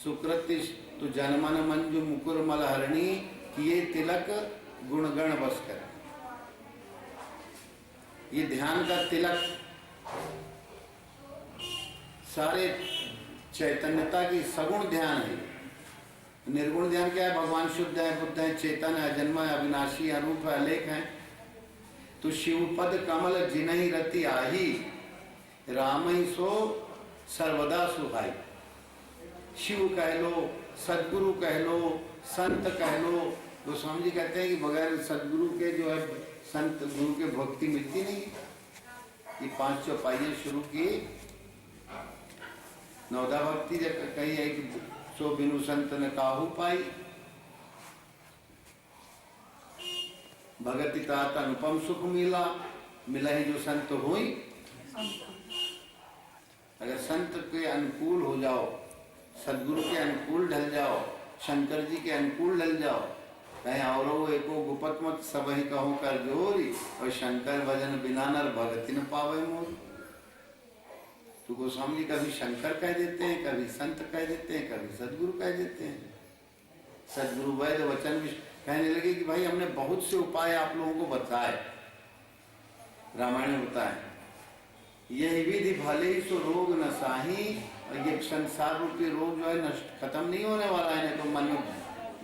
सुकृति तो जनमन मंजू मुकुर मल हरणी किए तिलक गुणगण बस कर। ये ध्यान का तिलक सारे चैतन्यता की सगुण ध्यान है। निर्गुण ध्यान क्या है? भगवान शुद्ध है, बुद्ध है, चेतन है, अजन्मा है, अविनाशी, अरूप है, अलेख है। तो शिवपद कमल जिनहि रति आही राम ही सो सर्वदा सुहाई। शिव कह लो, सदगुरु कह लो, संत कह लो। गोस्वामी जी कहते हैं कि बगैर सदगुरु के जो है संत गुरु के भक्ति मिलती नहीं। ये 5 चौपाइयां शुरू की। नवदा भक्ति जब कही है कि सो बिनु संत ने काहू पाई, भगति तात अनुपम सुख मिला, मिला ही जो संत हुई। अगर संत के अनुकूल हो जाओ, सदगुरु के अनुकूल ढल जाओ, शंकर जी के अनुकूल ढल जाओ, कहीं और एको गुपत मत सब ही कहो कर जोरी, और शंकर भजन बिना नर भगति न पावे मोरी। तो गोस्वामी जी कभी शंकर कह देते हैं, कभी संत कह देते हैं, कभी सदगुरु कह देते हैं। सदगुरु वैद वचन भी कहने लगे कि भाई हमने बहुत से उपाय आप लोगों को बताए, रामायण में बताए। यही विधि भले ही सो रोग न साही। और ये संसार रूपी रोग जो है नष्ट खत्म नहीं होने वाला है। नहीं तो मन में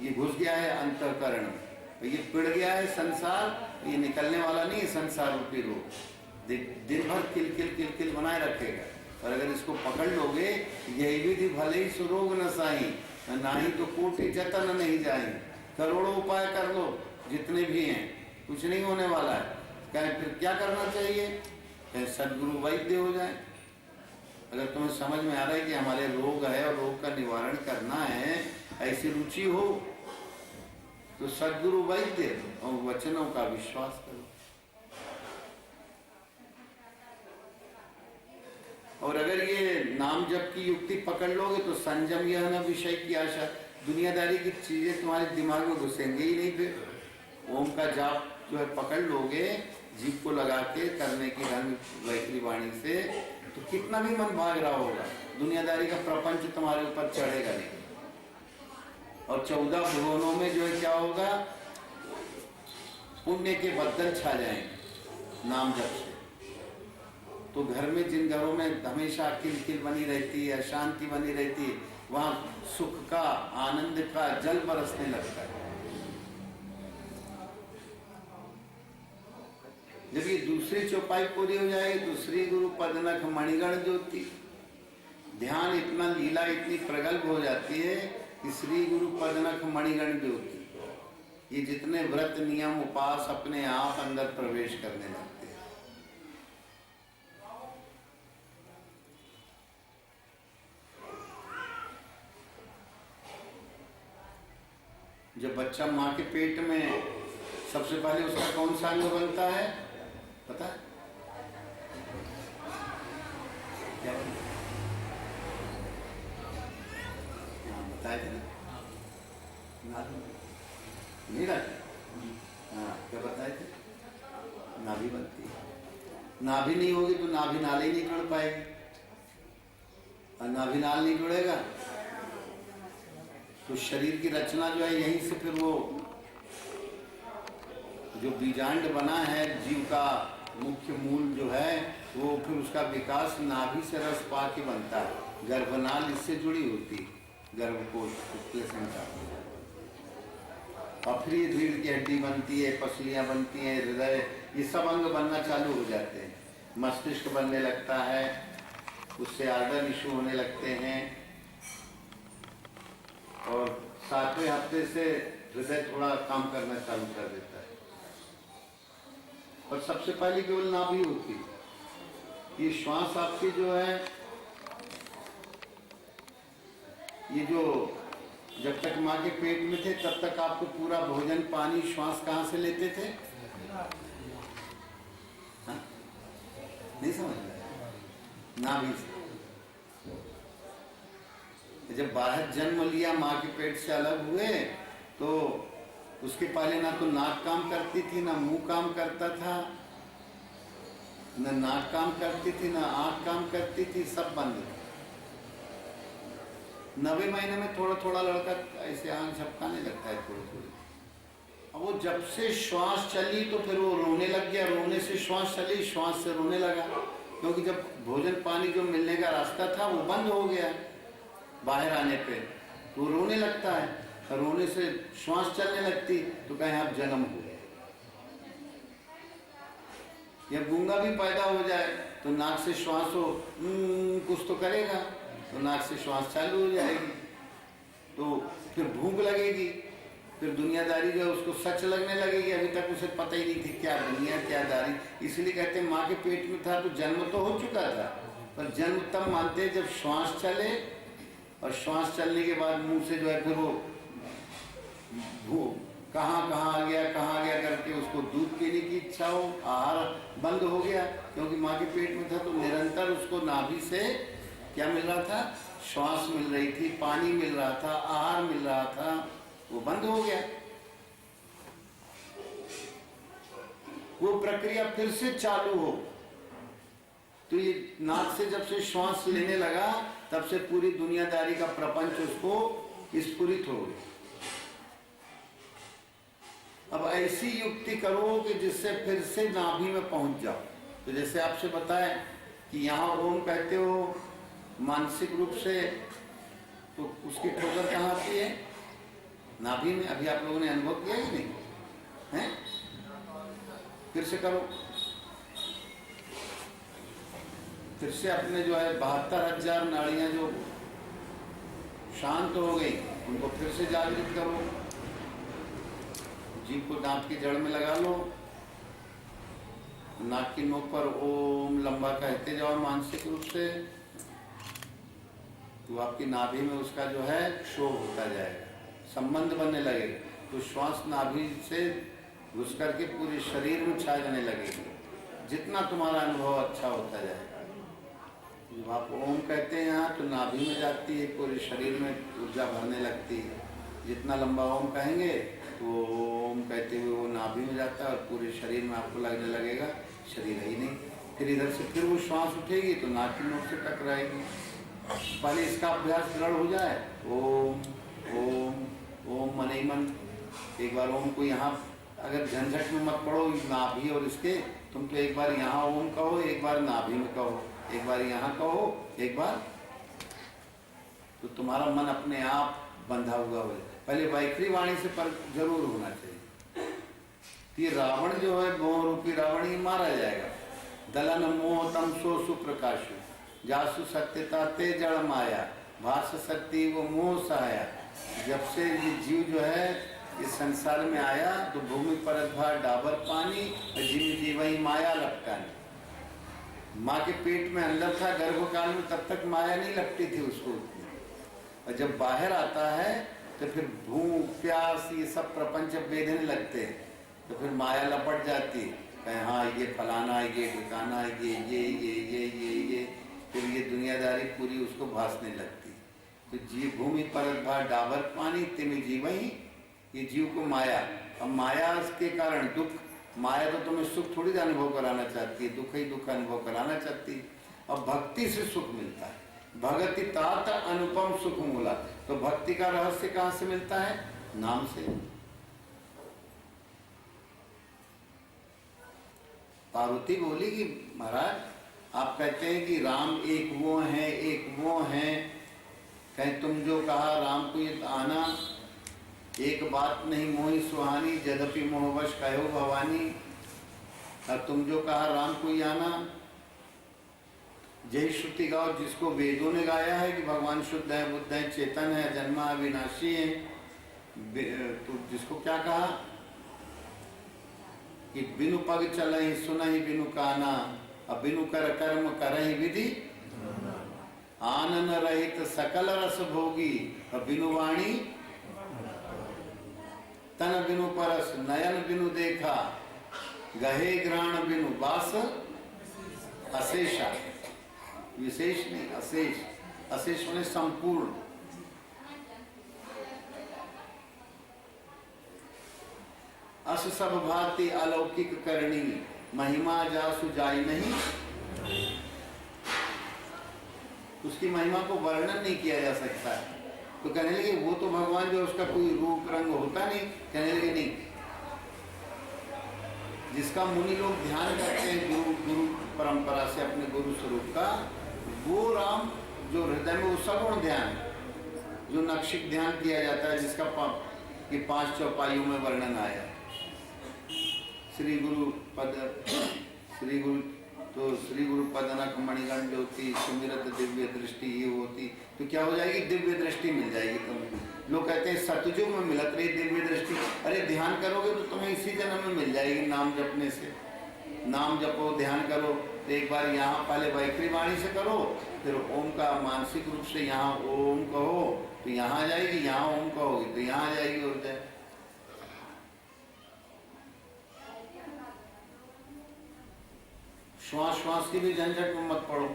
ये घुस गया है अंतःकरण में, ये पिड़ गया है संसार, ये निकलने वाला नहीं है संसार रूपी रोग। दिन भर किल किल किल किल बनाए रखेगा। और अगर इसको पकड़ लोगे, यही विधि भले ही सुरोग न साही, ना ही तो कोटि जतन नहीं जाए। करोड़ों उपाय कर लो जितने भी हैं, कुछ नहीं होने वाला है। कहें फिर क्या करना चाहिए? कहें सदगुरु वैद्य हो जाए। अगर तुम्हें समझ में आ रहा है कि हमारे रोग है और रोग का निवारण करना है, ऐसी रुचि हो, तो सदगुरु वैद्य और वचनों का विश्वास करो। और अगर ये नाम जप की युक्ति पकड़ लोगे तो संयम यह न विषय की आशा, दुनियादारी की चीजें तुम्हारे दिमाग में घुसेंगे ही नहीं। फिर ओम का जाप जो है पकड़ लोगे, जीभ को लगा के करने की ढंग वैखरी वाणी से, तो कितना भी मन भाग रहा होगा, दुनियादारी का प्रपंच तुम्हारे ऊपर चढ़ेगा नहीं। और 14 भुवनों में जो है क्या होगा? पुण्य के बदल छा जाएंगे नाम जप से। तो घर में, जिन घरों में हमेशा किलकिल बनी रहती है, अशांति बनी रहती है, वहां सुख का, आनंद का जल बरसने लगता है। जब ये दूसरी चौपाई पूरी हो जाएगी तो श्री गुरु पदनख मणिगण ज्योति, ध्यान इतना, लीला इतनी प्रगल्भ हो जाती है कि श्री गुरु पदनख मणिगण ज्योति, ये जितने व्रत नियम उपास अपने आप अंदर प्रवेश करने लगते हैं। जब बच्चा माँ के पेट में, सबसे पहले उसका कौन सा अंग बनता है पता है? क्या बताए थे ना? नहीं रखे? हाँ, क्या बताए थे? नाभि बनती है। नाभि नहीं होगी तो नाभि नाल ही नहीं जुड़ पाएगी, और नाभि नाल नहीं जुड़ेगा तो शरीर की रचना जो है यहीं से फिर वो जो बीजांड बना है जीव का मुख्य मूल जो है, वो फिर उसका विकास नाभि से रस पा के बनता है। गर्भनाल इससे जुड़ी होती है, गर्भकोश का, और फिर ये रीढ़ की हड्डी बनती है, पसलियां बनती हैं, हृदय, ये सब अंग बनना चालू हो जाते हैं। मस्तिष्क बनने लगता है, उससे आर्डर इशू होने लगते हैं, और 7वें हफ्ते से हृदय थोड़ा काम करना चालू कर देता है। और सबसे पहले केवल नाभि होती है। ये श्वास आपके जो है, ये जो जब तक माँ के पेट में थे तब तक आपको पूरा भोजन पानी श्वास कहाँ से लेते थे? हाँ? नहीं समझ रहे? नाभि से। जब बाहर जन्म लिया, माँ के पेट से अलग हुए, तो उसके पहले ना तो नाक काम करती थी, ना मुंह काम करता था, न नाक काम करती थी, ना आंख काम करती थी, सब बंद था। 9वें महीने में थोड़ा थोड़ा लड़का ऐसे आंख झपकाने लगता है थोड़ी थोड़ी। अब वो जब से श्वास चली तो फिर वो रोने लग गया, रोने से श्वास चली, श्वास से रोने लगा, क्योंकि जब भोजन पानी जो मिलने का रास्ता था वो बंद हो गया। बाहर आने पे तो रोने लगता है, रोने से श्वास चलने लगती तो कहें आप जन्म हो गए। या गूंगा भी पैदा हो जाए तो नाक से श्वास हो, कुछ तो करेगा, तो नाक से श्वास चालू हो जाएगी, तो फिर भूख लगेगी, फिर दुनियादारी जो है उसको सच लगने लगेगी। अभी तक उसे पता ही नहीं थी क्या दुनिया क्या दारी। इसलिए कहते हैं माँ के पेट में था तो जन्म तो हो चुका था, पर जन्म तब मानते जब श्वास चले, और श्वास चलने के बाद मुंह से जो है फिर वो कहाँ कहाँ आ गया करके उसको दूध पीने की इच्छा हो, आहार बंद हो गया, क्योंकि माँ के पेट में था तो निरंतर उसको नाभि से क्या मिल रहा था? श्वास मिल रही थी, पानी मिल रहा था, आहार मिल रहा था, वो बंद हो गया। वो प्रक्रिया फिर से चालू हो तो ये नाक से जब से श्वास लेने लगा तब से पूरी दुनियादारी का प्रपंच उसको स्फुरित हो गया। अब ऐसी युक्ति करो कि जिससे फिर से नाभि में पहुंच जाओ। तो जैसे आपसे बताया कि यहाँ ओम कहते हो मानसिक रूप से, तो उसकी ठोकर कहाँ आती है? नाभि में। अभी आप लोगों ने अनुभव किया कि नहीं है? फिर से करो, फिर से अपने जो है 72,000 नाड़ियां जो शांत हो गई उनको फिर से जागृत करो। जीभ को दांत की जड़ में लगा लो, नाक की नोक पर ओम लंबा कहते जाओ मानसिक रूप से, तो आपकी नाभि में उसका जो है क्षोभ होता जाएगा, संबंध बनने लगेगा। तो श्वास नाभि से घुस करके पूरे शरीर में छा जाने लगेगी, जितना तुम्हारा अनुभव अच्छा होता जाएगा। जब आप ओम कहते हैं यहाँ तो नाभि में जाती है, पूरे शरीर में ऊर्जा भरने लगती है। जितना लंबा ओम कहेंगे तो ओम कहते हुए वो नाभि में जाता है और पूरे शरीर में आपको लगने लगेगा शरीर है ही नहीं। फिर इधर से फिर वो श्वास उठेगी तो नाक की नोक से टकराएगी। पहले इसका अभ्यास दृढ़ हो जाए, ओम ओम ओम मन ही मन। एक बार ओम को यहाँ अगर झंझट में मत पड़ो नाभि और इसके, तुम तो एक बार यहाँ ओम कहो, एक बार नाभि में कहो, एक बार यहाँ कहो, एक बार, तो तुम्हारा मन अपने आप बंधा हुआ हो। पहले वैखरी वाणी से पर जरूर होना चाहिए। ये रावण जो है मोह रूपी रावण ही मारा जाएगा। दलन मोह तम सो सुप्रकाश, जासु सत्यता ते जड़ माया, भाष शक्ति वो मोह सहाया। जब से ये जीव जो है इस संसार में आया तो भूमि परत भार डाबर पानी, जीव जीवही माया लगता नहीं। माँ के पेट में अंदर था गर्भकाल में, तब तक माया नहीं लगती थी उसको, और जब बाहर आता है तो फिर भूख प्यास ये सब प्रपंच बेधने लगते हैं, तो फिर माया लपट जाती है। हाँ ये फलाना, ये ठिकाना, ये फिर ये दुनियादारी पूरी उसको भासने लगती। तो जीव भूमि परत भार डाबर पानी, तिम जीव ही, ये जीव को माया। अब माया के कारण दुख, माया तो तुम्हें सुख थोड़ी अनुभव कराना चाहती है, दुख ही दुख अनुभव कराना चाहती है। अब भक्ति से सुख मिलता है, भगति तात अनुपम सुख मूला। तो भक्ति का रहस्य कहाँ से मिलता है? नाम से। पार्वती बोली कि महाराज आप कहते हैं कि राम एक वो हैं, एक वो हैं, कहीं तुम जो कहा राम को ये आना, एक बात नहीं मोहि सुहानी, यद्यपि मोहवश कहो भवानी। और तुम जो कहा राम को ही आना, जय श्रुति गाओ जिसको वेदों ने गाया है कि भगवान शुद्ध है, बुद्ध है, चेतन है, जन्मा अविनाशी है। तो जिसको क्या कहा कि बिनु पग चलहि सुनहि बिनु काना, अब बिनु कर कर्म करहि विधि, आनन रहित सकल रस भोगी, अब बिनु वाणी तन बिनु परस, नयन बिनु देखा, गहे ग्राण बिनु बास, अशेषा। विशेष नहीं, अशेष। अशेष होने संपूर्ण। अस सब भांति अलौकिक करनी, महिमा जासु जाय नहीं। उसकी महिमा को वर्णन नहीं किया जा सकता है। तो कहने लगे वो तो भगवान जो उसका कोई रूप रंग होता नहीं। कहने लगे नहीं, जिसका मुनि लोग ध्यान करते हैं गुरु परंपरा से अपने गुरु स्वरूप का, वो राम जो हृदय में वो सगुण ध्यान, जो नक्षिक ध्यान किया जाता है, जिसका कि 5 चौपाइयों में वर्णन आया। श्री गुरु पदनक मणिगण ज्योति सुमिरत दिव्य दृष्टि ये होती, तो क्या हो जाएगी? दिव्य दृष्टि मिल जाएगी तुम्हें। लोग कहते हैं सतयुग में मिलत रही दिव्य दृष्टि। अरे ध्यान करोगे तो तुम्हें इसी जन्म में मिल जाएगी, नाम जपने से। नाम जपो, ध्यान करो, तो एक बार यहाँ पहले वैखरी वाणी से करो, फिर ओम का मानसिक रूप से यहाँ ओम कहो तो यहाँ आ जाएगी, यहाँ ओम कहोगे तो यहाँ आ जाएगी। और जाए श्वास श्वास की भी झंझट में मत पड़ो।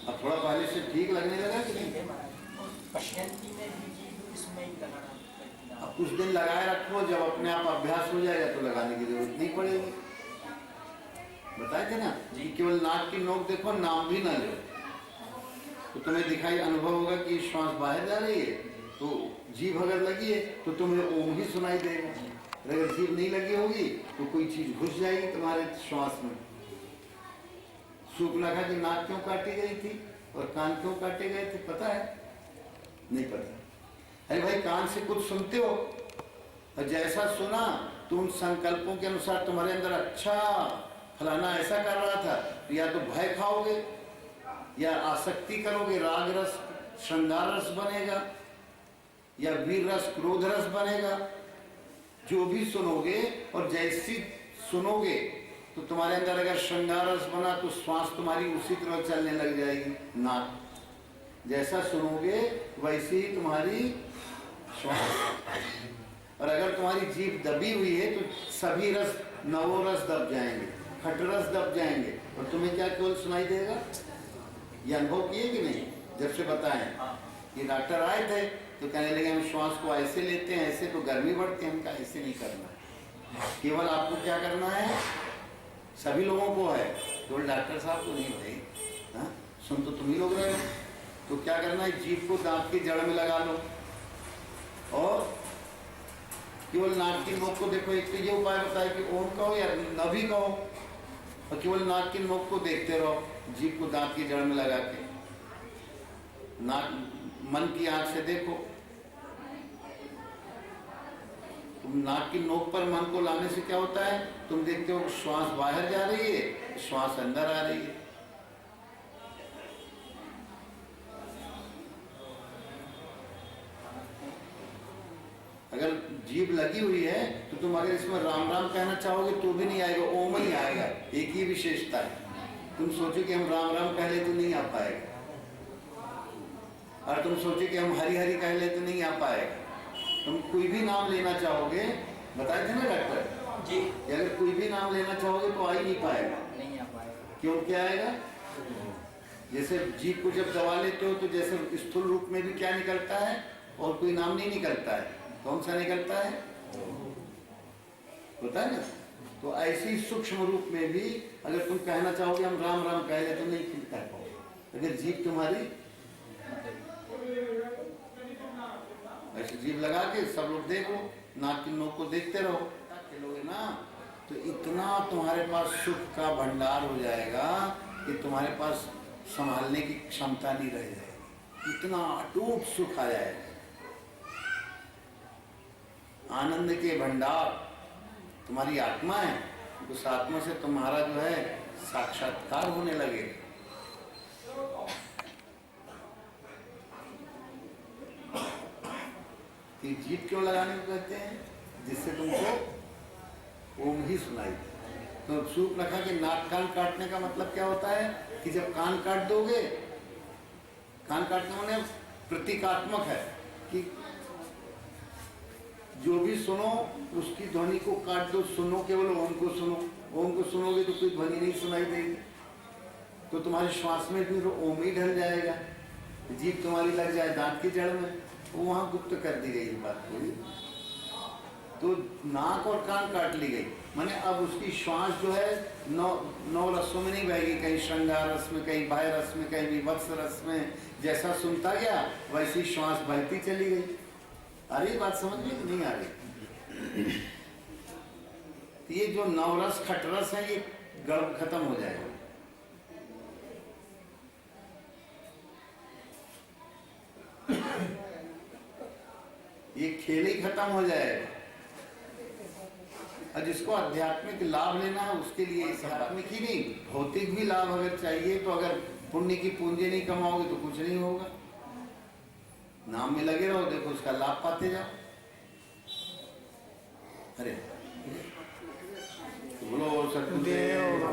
अब थोड़ा पहले से ठीक लगने लगा कि नहीं? अब कुछ दिन लगाए रखो, जब अपने आप अभ्यास हो जाएगा तो लगाने की जरूरत नहीं पड़ेगी। बताए थे ना जी, केवल नाक की नोक देखो, नाम भी ना लो, तो तुम्हें दिखाई अनुभव होगा कि श्वास बाहर जा रही है। तो जीभ अगर लगी है तो तुम्हें ओम ही सुनाई देगा। अगर जीभ नहीं लगी होगी तो कोई चीज घुस जाएगी तुम्हारे श्वास में। सूखना था कि नाक क्यों काटी गई थी और कान क्यों काटे गए थे, पता है? नहीं पता। अरे भाई, कान से कुछ सुनते हो और जैसा सुना तो उन संकल्पों के अनुसार तुम्हारे अंदर अच्छा फलाना ऐसा कर रहा था, तो या तो भय खाओगे या आसक्ति करोगे, राग रस श्रृंगार रस बनेगा या वीर रस क्रोध रस बनेगा। जो भी सुनोगे और जैसी सुनोगे तो तुम्हारे अंदर अगर श्रृंगार रस बना तो श्वास तुम्हारी उसी तरह चलने लग जाएगी। नाक जैसा सुनोगे वैसे ही तुम्हारी श्वास। और अगर तुम्हारी जीभ दबी हुई है तो सभी रस, नवो रस दब जाएंगे, खट रस दब जाएंगे, और तुम्हें क्या केवल सुनाई देगा? ये अनुभव किए कि नहीं? जब से बताएं कि डॉक्टर आए थे तो कहने लगे हम श्वास को ऐसे लेते हैं, ऐसे तो गर्मी बढ़ती है। हमका ऐसे नहीं करना, केवल आपको क्या करना है, सभी लोगों को है, केवल डॉक्टर साहब को नहीं भाई। हाँ, सुन तो तुम ही लोग रहे हो। तो क्या करना है, जीभ को दांत की जड़ में लगा लो और केवल नाक की नोक को देखो। एक तो ये उपाय बताए कि ओम कहो या न भी कहो, और केवल नाक की नोक को देखते रहो, जीभ को दांत की जड़ में लगा के। नाक मन की आंख से देखो, तो तुम नाक की नोक पर मन को लाने से क्या होता है, तुम देखते हो श्वास बाहर जा रही है, श्वास अंदर आ रही है। अगर जीभ लगी हुई है तो तुम अगर इसमें राम राम कहना चाहोगे तो भी नहीं आएगा, ओम ही आएगा। एक ही विशेषता है, तुम सोचो कि हम राम राम कह ले तो नहीं आ पाएगा, और तुम सोचो कि हम हरि हरि कह ले तो नहीं आ पाएगा। तुम कोई भी नाम लेना चाहोगे, बताए थे ना डॉक्टर जी, अगर कोई भी नाम लेना चाहोगे तो आ ही नहीं पाएगा। नहीं आ पाएगा। क्यों, क्या आएगा? जैसे जीभ को जब दबा लेते हो तो जैसे स्थूल रूप में भी क्या निकलता है, और कोई नाम नहीं निकलता है, कौन सा निकलता है, होता है ना। तो ऐसी सूक्ष्म रूप में भी अगर तुम कहना चाहोगे हम राम राम कह ले तो नहीं कह पाओगे। अगर जीभ तुम्हारी ऐसे जीभ लगा के सब लोग देखो, नाक की नोक को देखते रहो, खेलोगे ना तो इतना तुम्हारे पास सुख का भंडार हो जाएगा कि तुम्हारे पास संभालने की क्षमता नहीं रह जाएगी, इतना अटूट सुख आ जाएगा। आनंद के भंडार तुम्हारी आत्मा है, उस आत्मा से तुम्हारा जो है साक्षात्कार होने लगे। जीभ क्यों लगाने को कहते हैं, जिससे तुमको ओम ही सुनाई दे। तो सूप रखा कि नाक कान काटने का मतलब क्या होता है कि जब कान काट दोगे, कान काटने होने प्रतीकात्मक है कि जो भी सुनो उसकी ध्वनि को काट दो, सुनो केवल ओम को सुनो। ओम को सुनोगे तो कोई ध्वनि नहीं सुनाई देगी, तो तुम्हारे श्वास में भी ओम ही ढल जाएगा। जीभ तुम्हारी लग जाए दांत की जड़ में, वो वहां गुप्त कर दी गई बात पूरी। तो नाक और कान काट ली गई, माने अब उसकी श्वास जो है नौ रसों में नहीं बहेगी, कहीं श्रृंगार रस में, कहीं बाह्य रस में, कहीं विवत्स रस में। जैसा सुनता गया वैसी श्वास बहती चली गई। आ रही बात समझ में कि नहीं आ रही? ये जो नवरस खटरस है ये गर्भ खत्म हो जाएगा। ये खेल ही खत्म हो जाएगा। और जिसको आध्यात्मिक लाभ लेना है उसके लिए, आध्यात्मिक ही नहीं भौतिक भी लाभ अगर चाहिए तो अगर पुण्य की पूंजी नहीं कमाओगे तो कुछ नहीं होगा। नाम में लगे रहो, देखो उसका लाभ पाते जाओ। अरे बोलो सतगुरुदेव